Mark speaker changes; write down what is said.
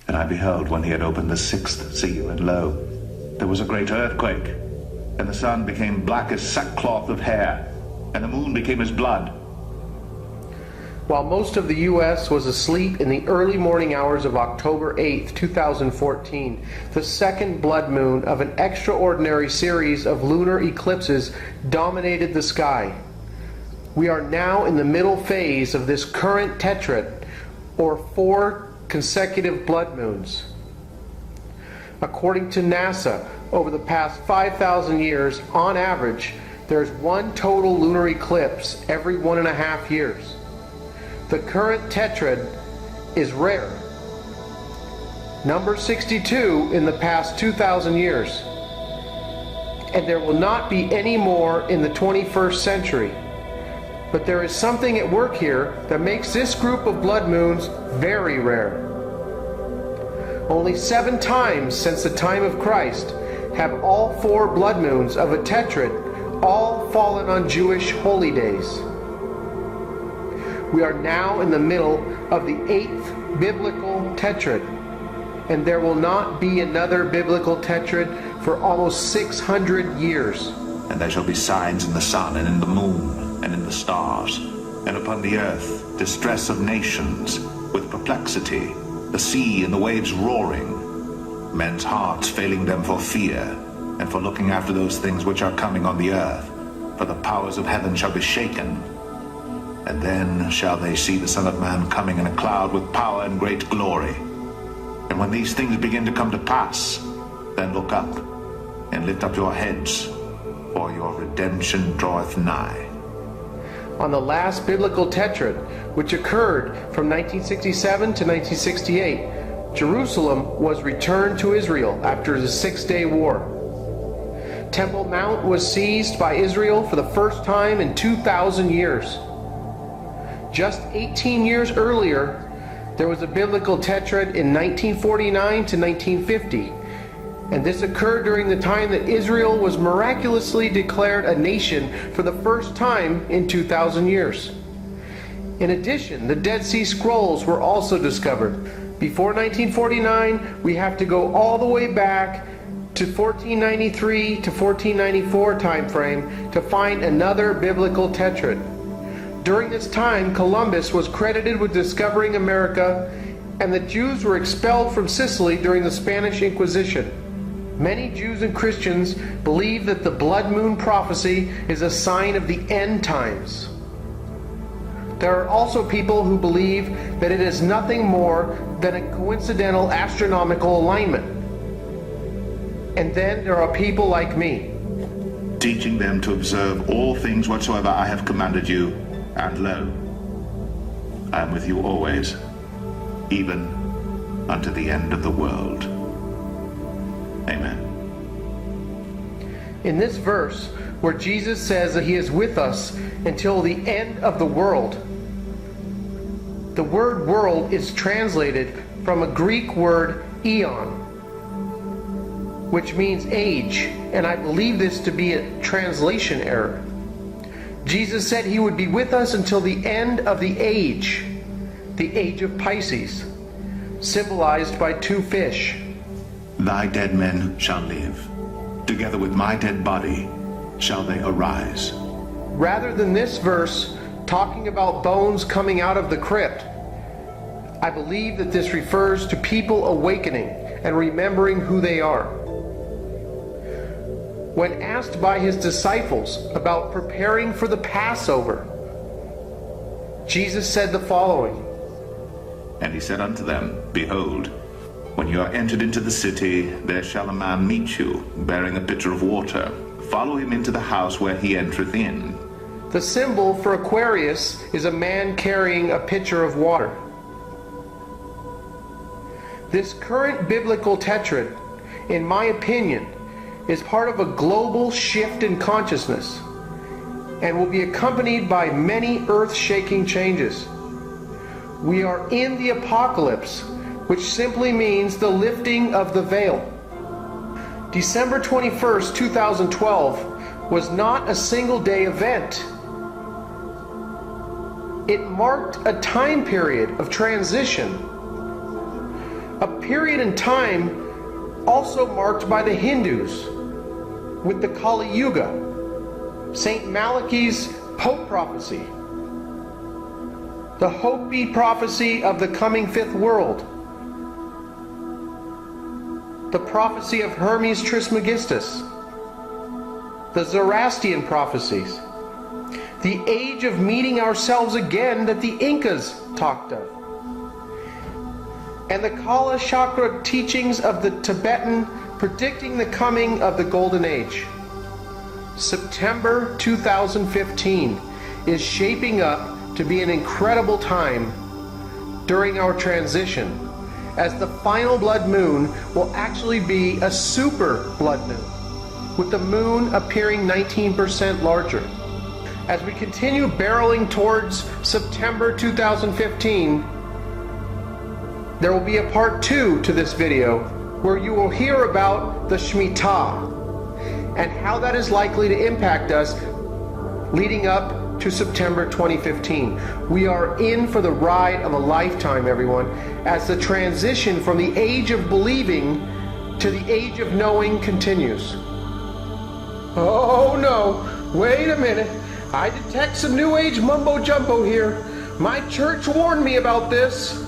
Speaker 1: And I beheld when he had opened the sixth seal, and lo, there was a great earthquake, and the sun became black as sackcloth of hair, and the moon became as blood.
Speaker 2: While most of the U.S. was asleep in the early morning hours of October 8, 2014, the second blood moon of an extraordinary series of lunar eclipses dominated the sky. We are now in the middle phase of this current tetrad, or 4 consecutive blood moons. According to NASA, over the past 5,000 years, on average, there's one total lunar eclipse every 1.5 years. The current tetrad is rare. Number 62 in the past 2,000 years. And there will not be any more in the 21st century. But there is something at work here that makes this group of blood moons very rare. Only 7 times since the time of Christ have all 4 blood moons of a tetrad all fallen on Jewish holy days. We are now in the middle of the 8th biblical tetrad, and there will not be another biblical tetrad for almost 600 years.
Speaker 1: And there shall be signs in the sun, and in the moon, and in the stars, and upon the earth distress of nations, with perplexity, the sea and the waves roaring, men's hearts failing them for fear, and for looking after those things which are coming on the earth, for the powers of heaven shall be shaken. And then shall they see the Son of Man coming in a cloud with power and great glory. And when these things begin to come to pass, then look up, and lift up your heads, for your redemption draweth nigh.
Speaker 2: On the last biblical tetrad, which occurred from 1967 to 1968, Jerusalem was returned to Israel after the 6-day war. Temple Mount was seized by Israel for the first time in 2,000 years. Just 18 years earlier, there was a biblical tetrad in 1949 to 1950, and this occurred during the time that Israel was miraculously declared a nation for the first time in 2,000 years. In addition, the Dead Sea Scrolls were also discovered. Before 1949, we have to go all the way back to 1493 to 1494 time frame to find another biblical tetrad. During this time, Columbus was credited with discovering America, and the Jews were expelled from Sicily during the Spanish Inquisition. Many Jews and Christians believe that the blood moon prophecy is a sign of the end times. There are also people who believe that it is nothing more than a coincidental astronomical alignment. And then there are people like me,
Speaker 1: teaching them to observe all things whatsoever I have commanded you, and lo, I am with you always, even unto the end of the world. Amen.
Speaker 2: In this verse, where Jesus says that he is with us until the end of the world, the word world is translated from a Greek word eon, which means age, and I believe this to be a translation error. Jesus said he would be with us until the end of the age of Pisces, symbolized by 2 fish.
Speaker 1: Thy dead men shall live, together with my dead body shall they arise.
Speaker 2: Rather than this verse talking about bones coming out of the crypt, I believe that this refers to people awakening and remembering who they are. When asked by his disciples about preparing for the Passover, Jesus said the following.
Speaker 1: And he said unto them, Behold, when you are entered into the city, there shall a man meet you, bearing a pitcher of water. Follow him into the house where he entereth in.
Speaker 2: The symbol for Aquarius is a man carrying a pitcher of water. This current biblical tetrad, in my opinion, is part of a global shift in consciousness and will be accompanied by many earth-shaking changes. We are in the apocalypse, which simply means the lifting of the veil. December 21st, 2012 was not a single-day event. It marked a time period of transition. a period in time also marked by the Hindus with the Kali Yuga, Saint Malachi's Pope prophecy, the Hopi prophecy of the coming fifth world, the prophecy of Hermes Trismegistus, the Zoroastrian prophecies, the age of meeting ourselves again that the Incas talked of, and the Kala Chakra teachings of the Tibetan predicting the coming of the Golden Age. September 2015 is shaping up to be an incredible time during our transition, as the final blood moon will actually be a super blood moon, with the moon appearing 19% larger. As we continue barreling towards September 2015, there will be a part 2 to this video where you will hear about the Shemitah and how that is likely to impact us leading up to September 2015. We are in for the ride of a lifetime, everyone, as the transition from the age of believing to the age of knowing continues. Oh no, wait a minute. I detect some New Age mumbo jumbo here. My church warned me about this.